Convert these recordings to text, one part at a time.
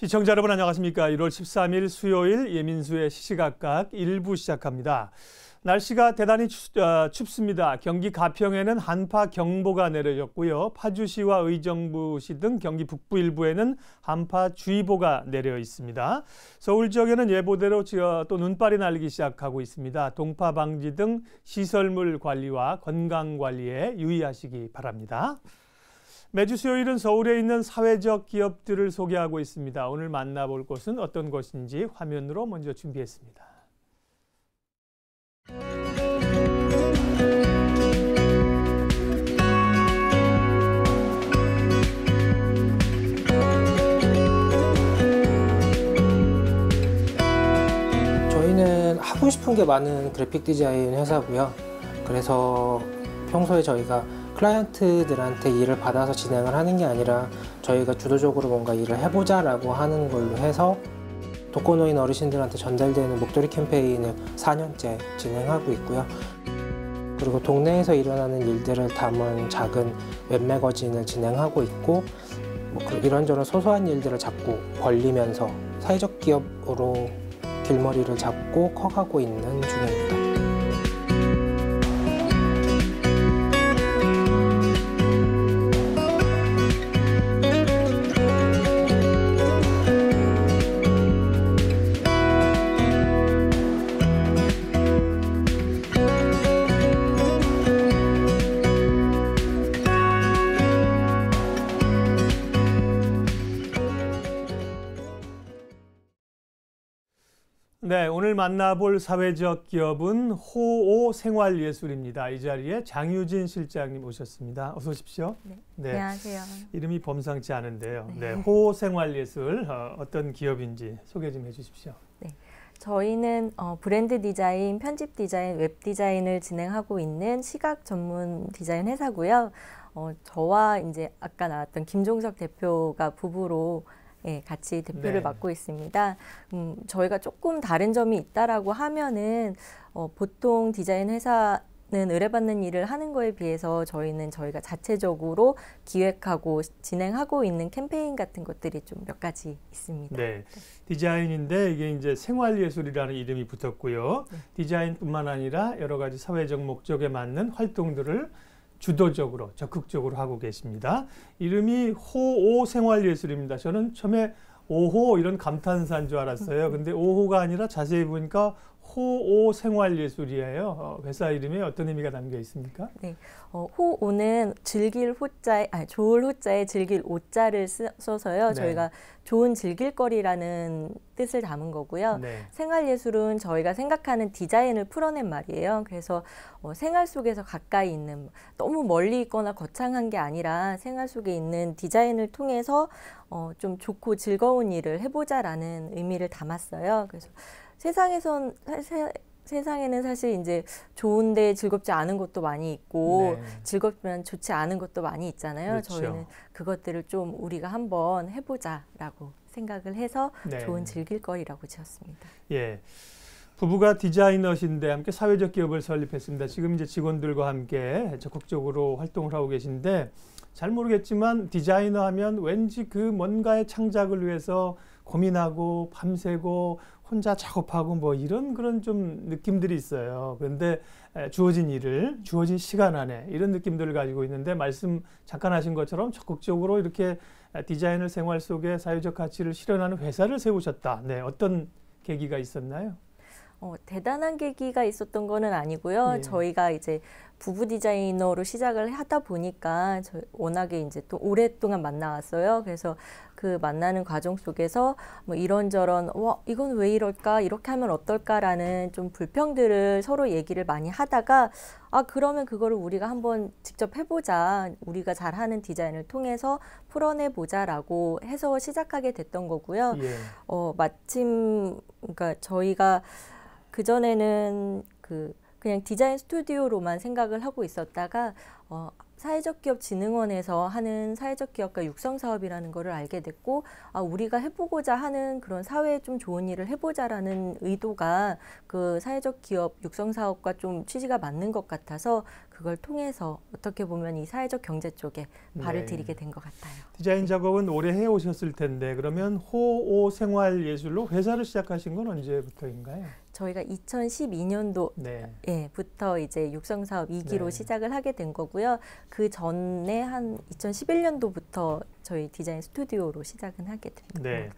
시청자 여러분 안녕하십니까. 1월 13일 수요일 예민수의 시시각각 1부 시작합니다. 날씨가 대단히 춥습니다. 경기 가평에는 한파경보가 내려졌고요. 파주시와 의정부시 등 경기 북부 일부에는 한파주의보가 내려 있습니다. 서울 지역에는 예보대로 또 눈발이 날리기 시작하고 있습니다. 동파 방지 등 시설물 관리와 건강 관리에 유의하시기 바랍니다. 매주 수요일은 서울에 있는 사회적 기업들을 소개하고 있습니다. 오늘 만나볼 곳은 어떤 곳인지 화면으로 먼저 준비했습니다. 저희는 하고 싶은 게 많은 그래픽 디자인 회사고요. 그래서 평소에 저희가 클라이언트들한테 일을 받아서 진행을 하는 게 아니라 저희가 주도적으로 뭔가 일을 해보자라고 하는 걸로 해서 독거노인 어르신들한테 전달되는 목도리 캠페인을 4년째 진행하고 있고요. 그리고 동네에서 일어나는 일들을 담은 작은 웹매거진을 진행하고 있고 이런저런 소소한 일들을 자꾸 벌리면서 사회적 기업으로 길머리를 잡고 커가고 있는 중입니다. 네, 오늘 만나볼 사회적 기업은 호오 생활예술입니다. 이 자리에 장유진 실장님 오셨습니다. 어서 오십시오. 네. 안녕하세요. 이름이 범상치 않은데요. 네, 호오 생활예술 어떤 기업인지 소개 좀 해주십시오. 네, 저희는 브랜드 디자인, 편집 디자인, 웹 디자인을 진행하고 있는 시각 전문 디자인 회사고요. 저와 이제 아까 나왔던 김종석 대표가 부부로 같이 대표를 맡고 있습니다. 저희가 조금 다른 점이 있다라고 하면은 보통 디자인 회사는 의뢰받는 일을 하는 거에 비해서 저희가 자체적으로 기획하고 진행하고 있는 캠페인 같은 것들이 좀 몇 가지 있습니다. 네, 디자인인데 이게 이제 생활예술이라는 이름이 붙었고요. 네. 디자인뿐만 아니라 여러 가지 사회적 목적에 맞는 활동들을 주도적으로 적극적으로 하고 계십니다. 이름이 호오 생활예술입니다. 저는 처음에 오호 이런 감탄사인 줄 알았어요. 근데 오호가 아니라 자세히 보니까 호오 생활예술이에요. 회사 이름에 어떤 의미가 담겨 있습니까? 네, 호오는 즐길 호자에 좋을 호자에 즐길 오자를 써서요. 네. 저희가 좋은 즐길거리라는 뜻을 담은 거고요. 네. 생활예술은 저희가 생각하는 디자인을 풀어낸 말이에요. 그래서 생활 속에서 가까이 있는 너무 멀리 있거나 거창한 게 아니라 생활 속에 있는 디자인을 통해서 좀 좋고 즐거운 일을 해보자라는 의미를 담았어요. 그래서 세상에는 사실 이제 좋은데 즐겁지 않은 것도 많이 있고 네. 즐겁지만 좋지 않은 것도 많이 있잖아요. 그렇죠. 저희는 그것들을 좀 우리가 한번 해보자라고 생각을 해서 네. 좋은 즐길거리라고 지었습니다. 예. 부부가 디자이너신데 함께 사회적 기업을 설립했습니다. 지금 이제 직원들과 함께 적극적으로 활동을 하고 계신데 잘 모르겠지만 디자이너 하면 왠지 그 뭔가의 창작을 위해서 고민하고 밤새고 혼자 작업하고 뭐 이런 그런 좀 느낌들이 있어요. 그런데 주어진 일을 주어진 시간 안에 이런 느낌들을 가지고 있는데 말씀 잠깐 하신 것처럼 적극적으로 이렇게 디자인을 생활 속에 사회적 가치를 실현하는 회사를 세우셨다. 네, 어떤 계기가 있었나요? 대단한 계기가 있었던 거는 아니고요. 예. 저희가 이제 부부 디자이너로 시작을 하다 보니까 워낙에 이제 또 오랫동안 만나왔어요. 그래서 그 만나는 과정 속에서 뭐 이런저런 이건 왜 이럴까? 이렇게 하면 어떨까라는 좀 불평들을 서로 얘기를 많이 하다가 그러면 그거를 우리가 한번 직접 해보자. 우리가 잘하는 디자인을 통해서 풀어내보자라고 해서 시작하게 됐던 거고요. 예. 마침 그러니까 저희가 그전에는 그냥 디자인 스튜디오로만 생각을 하고 있었다가 사회적기업진흥원에서 하는 사회적기업가 육성사업이라는 거를 알게 됐고, 우리가 해보고자 하는 그런 사회에 좀 좋은 일을 해보자라는 의도가 그 사회적기업 육성사업과 좀 취지가 맞는 것 같아서 그걸 통해서 어떻게 보면 이 사회적 경제 쪽에 발을 들이게 된 것 같아요. 디자인 작업은 오래 해오셨을 텐데 그러면 호오 생활예술로 회사를 시작하신 건 언제부터인가요? 저희가 2012년도부터 이제 육성사업 2기로 시작을 하게 된 거고요. 그 전에 한 2011년도부터 저희 디자인 스튜디오로 시작은 하게 됐고요. 네.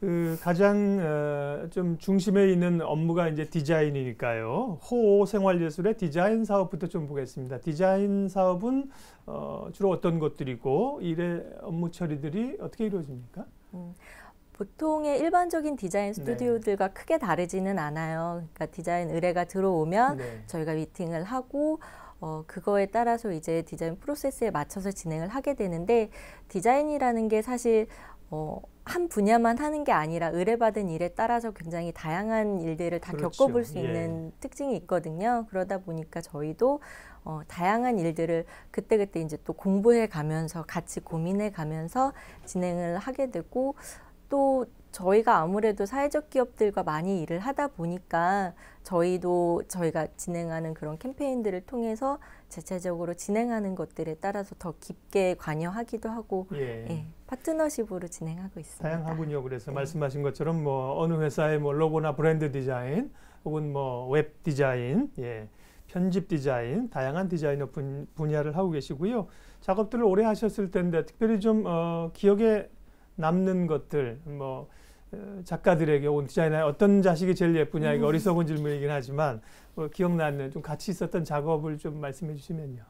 그 가장 좀 중심에 있는 업무가 이제 디자인이니까요. 호오 생활예술의 디자인 사업부터 좀 보겠습니다. 디자인 사업은 주로 어떤 것들이고 일의 업무 처리들이 어떻게 이루어집니까? 보통의 일반적인 디자인 스튜디오들과 크게 다르지는 않아요. 그러니까 디자인 의뢰가 들어오면 저희가 미팅을 하고 그거에 따라서 이제 디자인 프로세스에 맞춰서 진행을 하게 되는데, 디자인이라는 게 사실 한 분야만 하는 게 아니라 의뢰받은 일에 따라서 굉장히 다양한 일들을 다 겪어볼 수 있는 특징이 있거든요. 그러다 보니까 저희도 다양한 일들을 그때그때 이제 또 공부해 가면서 같이 고민해 가면서 진행을 하게 되고, 또 저희가 아무래도 사회적 기업들과 많이 일을 하다 보니까 저희가 진행하는 그런 캠페인들을 통해서 자체적으로 진행하는 것들에 따라서 더 깊게 관여하기도 하고 파트너십으로 진행하고 있습니다. 다양하군요. 그래서 말씀하신 것처럼 뭐 어느 회사의 뭐 로고나 브랜드 디자인 혹은 뭐 웹 디자인, 편집 디자인, 다양한 디자이너 분야를 하고 계시고요. 작업들을 오래 하셨을 텐데 특별히 좀 기억에 남는 것들, 뭐 작가들에게 온 디자이너의 어떤 자식이 제일 예쁘냐, 이거 어리석은 질문이긴 하지만 기억나는 좀 같이 있었던 작업을 좀 말씀해 주시면요.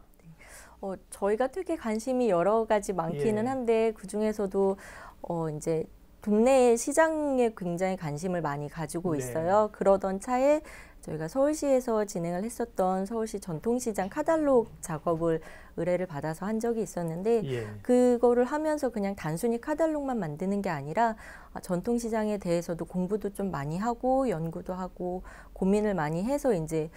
저희가 되게 관심이 여러 가지 많기는 한데 그 중에서도 이제 동네 시장에 굉장히 관심을 많이 가지고 있어요. 그러던 차에 저희가 서울시에서 진행을 했었던 서울시 전통시장 카탈로그 작업을 의뢰를 받아서 한 적이 있었는데 그거를 하면서 그냥 단순히 카탈로그만 만드는 게 아니라 전통시장에 대해서도 공부도 좀 많이 하고 연구도 하고 고민을 많이 해서 이제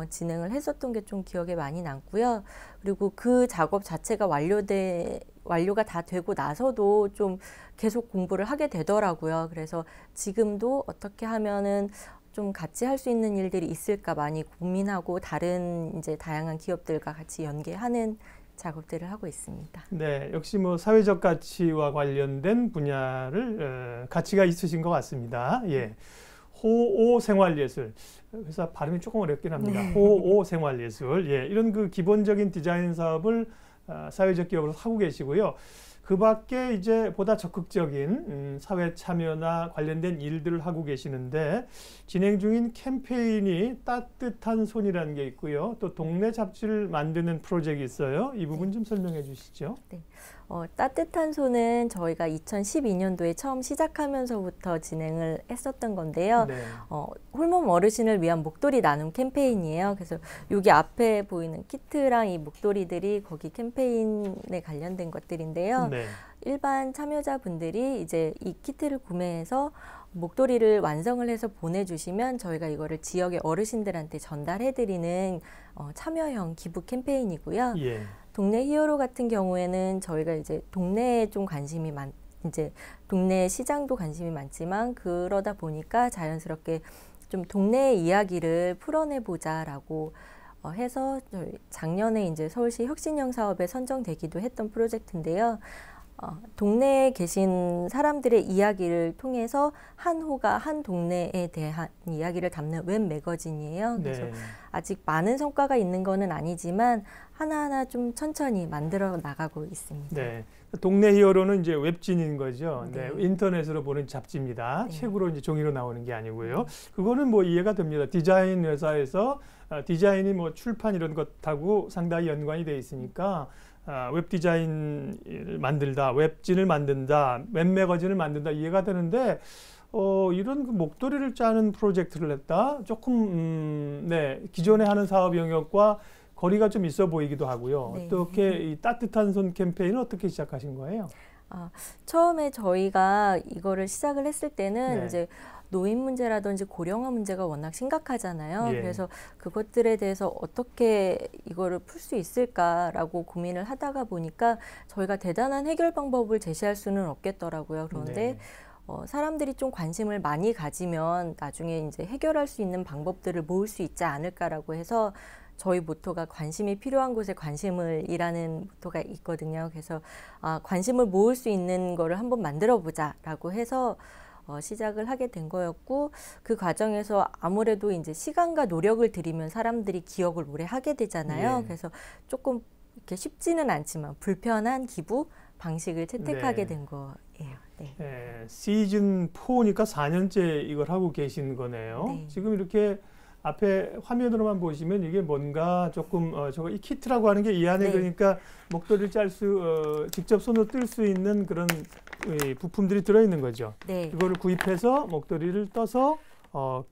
진행을 했었던 게 좀 기억에 많이 남고요. 그리고 그 작업 자체가 완료가 다 되고 나서도 좀 계속 공부를 하게 되더라고요. 그래서 지금도 어떻게 하면은 좀 같이 할 수 있는 일들이 있을까 많이 고민하고 다른 이제 다양한 기업들과 같이 연계하는 작업들을 하고 있습니다. 네, 역시 뭐 사회적 가치와 관련된 분야를 가치가 있으신 것 같습니다. 호오 생활예술. 회사 발음이 조금 어렵긴 합니다. 호오 생활예술. 이런 그 기본적인 디자인 사업을 사회적 기업으로 하고 계시고요. 그 밖에 이제 보다 적극적인 사회 참여나 관련된 일들을 하고 계시는데 진행 중인 캠페인이 따뜻한 손이라는 게 있고요. 또 동네 잡지를 만드는 프로젝트가 있어요. 이 부분 좀 설명해 주시죠. 네. 따뜻한 손은 저희가 2012년도에 처음 시작하면서부터 진행을 했었던 건데요. 홀몸 어르신을 위한 목도리 나눔 캠페인이에요. 그래서 여기 앞에 보이는 키트랑 이 목도리들이 거기 캠페인에 관련된 것들인데요. 일반 참여자분들이 이제 이 키트를 구매해서 목도리를 완성을 해서 보내주시면 저희가 이거를 지역의 어르신들한테 전달해드리는 참여형 기부 캠페인이고요. 동네 히어로 같은 경우에는 저희가 이제 동네에 좀 관심이 이제 동네 시장도 관심이 많지만 그러다 보니까 자연스럽게 좀 동네의 이야기를 풀어내보자라고 해서 작년에 이제 서울시 혁신형 사업에 선정되기도 했던 프로젝트인데요. 동네에 계신 사람들의 이야기를 통해서 한 호가 한 동네에 대한 이야기를 담는 웹 매거진이에요. 그래서 아직 많은 성과가 있는 거는 아니지만 하나하나 좀 천천히 만들어 나가고 있습니다. 동네 히어로는 이제 웹진인 거죠. 인터넷으로 보는 잡지입니다. 책으로 이제 종이로 나오는 게 아니고요. 그거는 뭐 이해가 됩니다. 디자인 회사에서 디자인이 뭐 출판 이런 것하고 상당히 연관이 돼 있으니까 웹 디자인을 만들다, 웹진을 만든다, 웹 매거진을 만든다 이해가 되는데 이런 그 목도리를 짜는 프로젝트를 했다. 조금 기존에 하는 사업 영역과 거리가 좀 있어 보이기도 하고요. 어떻게 이 따뜻한 손 캠페인을 어떻게 시작하신 거예요? 처음에 저희가 이거를 시작을 했을 때는 네. 이제 노인 문제라든지 고령화 문제가 워낙 심각하잖아요. 예. 그래서 그것들에 대해서 어떻게 이거를 풀 수 있을까라고 고민을 하다가 보니까 저희가 대단한 해결 방법을 제시할 수는 없겠더라고요. 그런데 네. 사람들이 좀 관심을 많이 가지면 나중에 이제 해결할 수 있는 방법들을 모을 수 있지 않을까라고 해서 저희 모토가 관심이 필요한 곳에 관심을 이라는 모토가 있거든요. 그래서 관심을 모을 수 있는 거를 한번 만들어 보자라고 해서 시작을 하게 된 거였고, 그 과정에서 아무래도 이제 시간과 노력을 들이면 사람들이 기억을 오래 하게 되잖아요. 예. 그래서 조금 이렇게 쉽지는 않지만 불편한 기부 방식을 채택하게 네. 된 거예요. 네. 예, 시즌 4니까 4년째 이걸 하고 계신 거네요. 네. 지금 이렇게 앞에 화면으로만 보시면 이게 뭔가 조금 저거 이 키트라고 하는 게 이 안에 네. 그러니까 목도리를 직접 손으로 뜰 수 있는 그런 부품들이 들어있는 거죠. 네. 그거를 구입해서 목도리를 떠서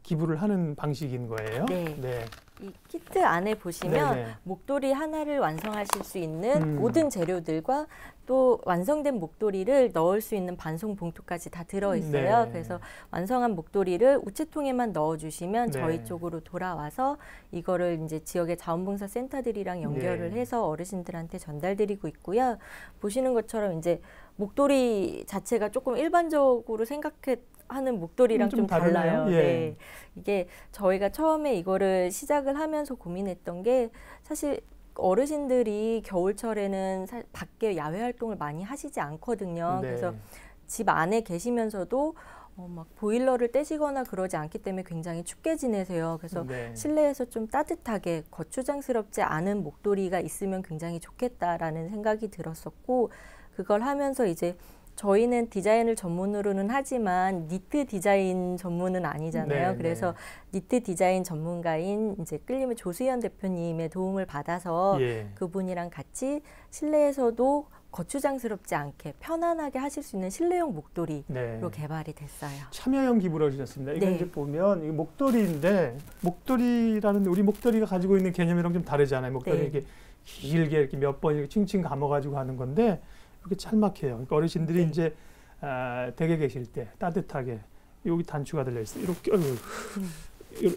기부를 하는 방식인 거예요. 네. 네. 이 키트 안에 보시면 네네. 목도리 하나를 완성하실 수 있는 음. 모든 재료들과 또 완성된 목도리를 넣을 수 있는 반송 봉투까지 다 들어있어요. 네. 그래서 완성한 목도리를 우체통에만 넣어주시면 네. 저희 쪽으로 돌아와서 이거를 이제 지역의 자원봉사 센터들이랑 연결을 네. 해서 어르신들한테 전달드리고 있고요. 보시는 것처럼 이제 목도리 자체가 조금 일반적으로 하는 목도리랑 좀 좀 달라요. 다르네요. 예. 네. 이게 저희가 처음에 이거를 시작을 하면서 고민했던 게 사실 어르신들이 겨울철에는 밖에 야외 활동을 많이 하시지 않거든요. 네. 그래서 집 안에 계시면서도 막 보일러를 떼시거나 그러지 않기 때문에 굉장히 춥게 지내세요. 그래서 네. 실내에서 좀 따뜻하게 거추장스럽지 않은 목도리가 있으면 굉장히 좋겠다라는 생각이 들었었고, 그걸 하면서 이제 저희는 디자인을 전문으로는 하지만 니트 디자인 전문은 아니잖아요. 네, 그래서 니트 디자인 전문가인 이제 끌림의 조수연 대표님의 도움을 받아서 예. 그분이랑 같이 실내에서도 거추장스럽지 않게 편안하게 하실 수 있는 실내용 목도리로 네. 개발이 됐어요. 참여형 기부를 하셨습니다. 이거 네. 이제 보면 이게 목도리인데, 목도리라는 우리 목도리가 가지고 있는 개념이랑 좀 다르잖아요. 목도리 네. 이렇게 길게 이렇게 몇 번 이렇게 칭칭 감아가지고 하는 건데 이렇게 짤막해요. 그러니까 어르신들이 네. 이제 댁에 계실 때 따뜻하게 여기 단추가 들려 있어요. 이렇게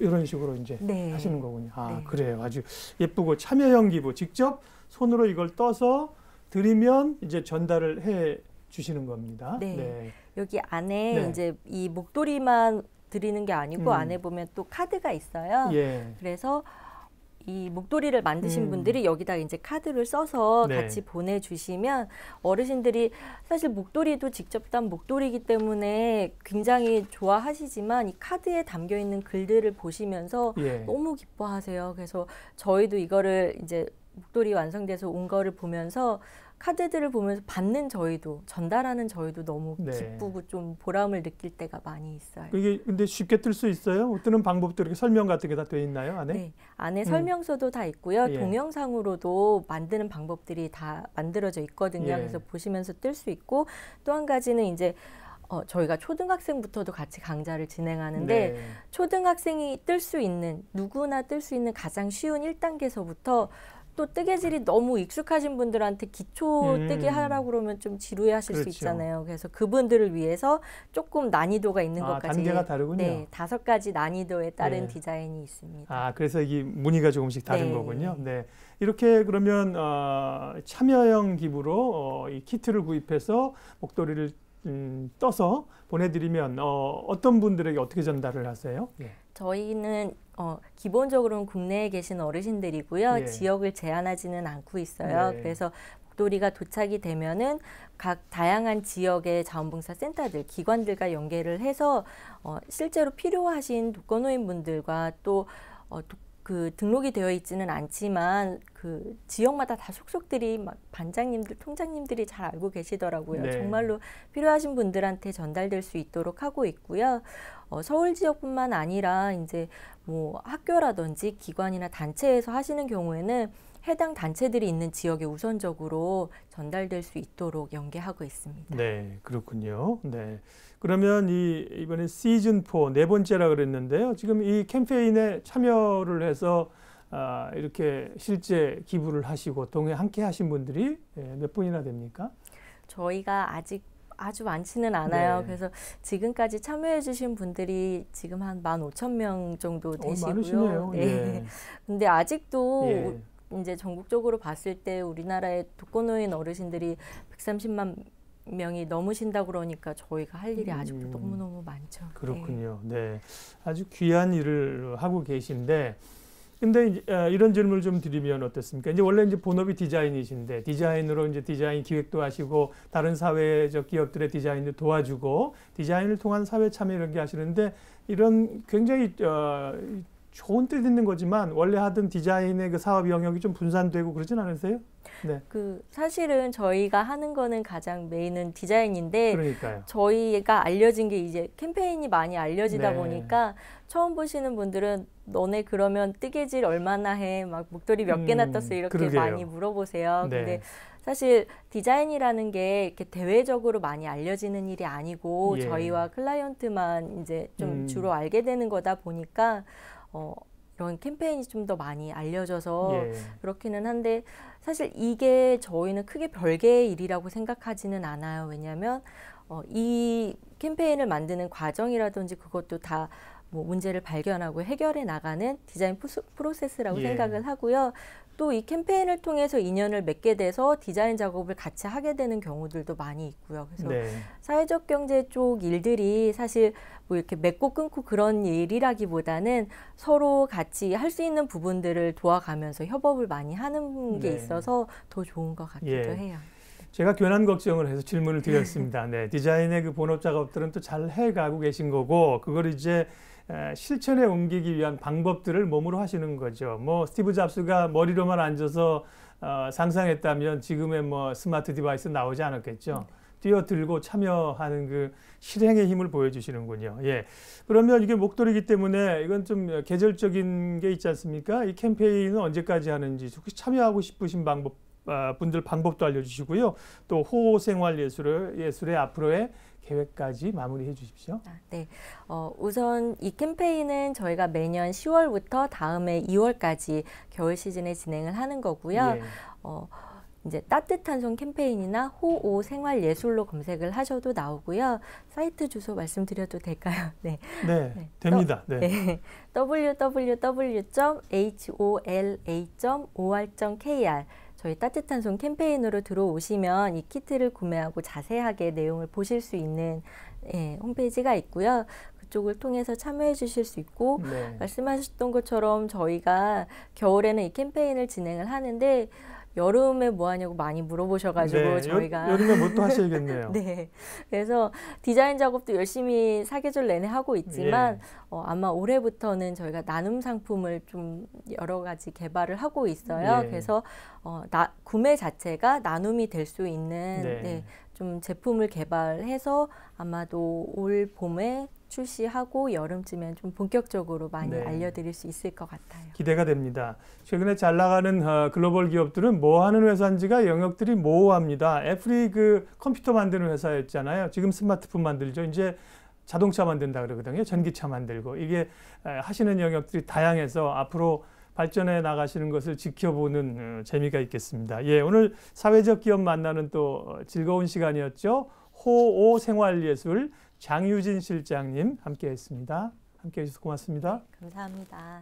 이런 식으로 이제 네. 하시는 거군요. 네. 그래요. 아주 예쁘고 참여형 기부. 직접 손으로 이걸 떠서 드리면 이제 전달을 해 주시는 겁니다. 네. 여기 안에 네. 이제 이 목도리만 드리는 게 아니고 안에 보면 또 카드가 있어요. 예. 그래서 이 목도리를 만드신 음. 분들이 여기다 이제 카드를 써서 네. 같이 보내주시면 어르신들이 사실 목도리도 직접 딴 목도리이기 때문에 굉장히 좋아하시지만 이 카드에 담겨 있는 글들을 보시면서 예. 너무 기뻐하세요. 그래서 저희도 이거를 이제 목도리 완성돼서 온 거를 보면서 카드들을 보면서 받는 저희도 전달하는 저희도 너무 네. 기쁘고 좀 보람을 느낄 때가 많이 있어요. 이게 근데 쉽게 뜰 수 있어요? 뜨는 방법도 이렇게 설명 같은 게 다 되어 있나요, 안에? 네, 안에 설명서도 다 있고요. 예. 동영상으로도 만드는 방법들이 다 만들어져 있거든요. 예. 그래서 보시면서 뜰 수 있고, 또 한 가지는 이제 저희가 초등학생부터도 같이 강좌를 진행하는데 네. 초등학생이 뜰 수 있는, 누구나 뜰 수 있는 가장 쉬운 1단계서부터 또 뜨개질이 너무 익숙하신 분들한테 기초 뜨개 하라고 그러면 좀 지루해하실 그렇죠. 수 있잖아요. 그래서 그분들을 위해서 조금 난이도가 있는 것까지 단계가 다르군요. 네, 5가지 난이도에 따른 네. 디자인이 있습니다. 그래서 이게 무늬가 조금씩 다른 네. 거군요. 네. 이렇게 그러면 참여형 기부로 이 키트를 구입해서 목도리를 떠서 보내드리면 어떤 분들에게 어떻게 전달을 하세요? 네. 저희는 기본적으로는 국내에 계신 어르신들이고요. 예. 지역을 제한하지는 않고 있어요. 네. 그래서 목도리가 도착이 되면은 각 다양한 지역의 자원봉사 센터들, 기관들과 연계를 해서 실제로 필요하신 독거노인분들과 또 그 등록이 되어 있지는 않지만 그 지역마다 다 속속들이 막 반장님들, 통장님들이 잘 알고 계시더라고요. 네. 정말로 필요하신 분들한테 전달될 수 있도록 하고 있고요. 서울 지역뿐만 아니라 이제 뭐 학교라든지 기관이나 단체에서 하시는 경우에는 해당 단체들이 있는 지역에 우선적으로 전달될 수 있도록 연계하고 있습니다. 네, 그렇군요. 네. 그러면 이번에 시즌 4 네 번째라 그랬는데요. 지금 이 캠페인에 참여를 해서 이렇게 실제 기부를 하시고 동행 함께 하신 분들이 몇 분이나 됩니까? 저희가 아직 아주 많지는 않아요. 네. 그래서 지금까지 참여해 주신 분들이 지금 한 15,000명 정도 되시고요. 많으시네요. 네. 예. 근데 아직도 예. 이제 전국적으로 봤을 때 우리나라의 독거노인 어르신들이 130만 명이 넘으신다 그러니까 저희가 할 일이 아직도 너무너무 많죠. 그렇군요. 네. 아주 귀한 일을 하고 계신데, 근데 이제, 이런 질문을 좀 드리면 어떻습니까? 이제 원래 이제 본업이 디자인이신데, 디자인으로 이제 디자인 기획도 하시고, 다른 사회적 기업들의 디자인도 도와주고, 디자인을 통한 사회 참여 이런 게 하시는데, 이런 굉장히 좋은 뜻 있는 거지만 원래 하던 디자인의 그 사업 영역이 좀 분산되고 그러진 않으세요? 네. 사실은 저희가 하는 거는 가장 메인은 디자인인데 그러니까요. 저희가 알려진 게 이제 캠페인이 많이 알려지다 네. 보니까 처음 보시는 분들은 너네 그러면 뜨개질 얼마나 해? 막 목도리 몇 개나 떴어? 이렇게 그러게요. 많이 물어보세요. 네. 근데 사실 디자인이라는 게 이렇게 대외적으로 많이 알려지는 일이 아니고 예. 저희와 클라이언트만 이제 좀 주로 알게 되는 거다 보니까 이런 캠페인이 좀 더 많이 알려져서 예. 그렇기는 한데 사실 이게 저희는 크게 별개의 일이라고 생각하지는 않아요. 왜냐하면 이 캠페인을 만드는 과정이라든지 그것도 다 뭐 문제를 발견하고 해결해 나가는 디자인 프로세스라고 예. 생각을 하고요. 또 이 캠페인을 통해서 인연을 맺게 돼서 디자인 작업을 같이 하게 되는 경우들도 많이 있고요. 그래서 네. 사회적 경제 쪽 일들이 사실 뭐 이렇게 맺고 끊고 그런 일이라기보다는 서로 같이 할 수 있는 부분들을 도와가면서 협업을 많이 하는 게 네. 있어서 더 좋은 것 같기도 예. 해요. 제가 괜한 걱정을 해서 질문을 드렸습니다. 네, 디자인의 그 본업 작업들은 또 잘 해가고 계신 거고, 그걸 이제 실천에 옮기기 위한 방법들을 몸으로 하시는 거죠. 뭐 스티브 잡스가 머리로만 앉아서 상상했다면 지금의 뭐 스마트 디바이스 나오지 않았겠죠. 뛰어들고 참여하는 그 실행의 힘을 보여주시는군요. 예. 그러면 이게 목도리이기 때문에 이건 좀 계절적인 게 있지 않습니까? 이 캠페인은 언제까지 하는지, 혹시 참여하고 싶으신 분들 방법도 알려주시고요. 또 호생활예술의 앞으로의 계획까지 마무리해 주십시오. 네. 우선 이 캠페인은 저희가 매년 10월부터 다음해 2월까지 겨울 시즌에 진행을 하는 거고요. 예. 이제 따뜻한 손 캠페인이나 호오 생활예술로 검색을 하셔도 나오고요. 사이트 주소 말씀드려도 될까요? 네. 네, 됩니다. 네. 네. www.hola.or.kr 저희 따뜻한 손 캠페인으로 들어오시면 이 키트를 구매하고 자세하게 내용을 보실 수 있는 홈페이지가 있고요. 그쪽을 통해서 참여해 주실 수 있고 네. 말씀하셨던 것처럼 저희가 겨울에는 이 캠페인을 진행을 하는데 여름에 뭐 하냐고 많이 물어보셔가지고 네, 저희가 여름에 뭐 또 하셔야겠네요. 네, 그래서 디자인 작업도 열심히 사계절 내내 하고 있지만 아마 올해부터는 저희가 나눔 상품을 좀 여러 가지 개발을 하고 있어요. 예. 그래서 구매 자체가 나눔이 될 수 있는 좀 제품을 개발해서 아마도 올 봄에 출시하고 여름쯤엔 좀 본격적으로 많이 알려드릴 수 있을 것 같아요. 기대가 됩니다. 최근에 잘 나가는 글로벌 기업들은 뭐 하는 회사인지가 영역들이 모호합니다. 애플이 그 컴퓨터 만드는 회사였잖아요. 지금 스마트폰 만들죠. 이제 자동차 만든다 그러거든요. 전기차 만들고. 이게 하시는 영역들이 다양해서 앞으로 발전해 나가시는 것을 지켜보는 재미가 있겠습니다. 예, 오늘 사회적 기업 만나는 또 즐거운 시간이었죠. 호오 생활예술 장유진 실장님 함께했습니다. 함께해 주셔서 고맙습니다. 감사합니다.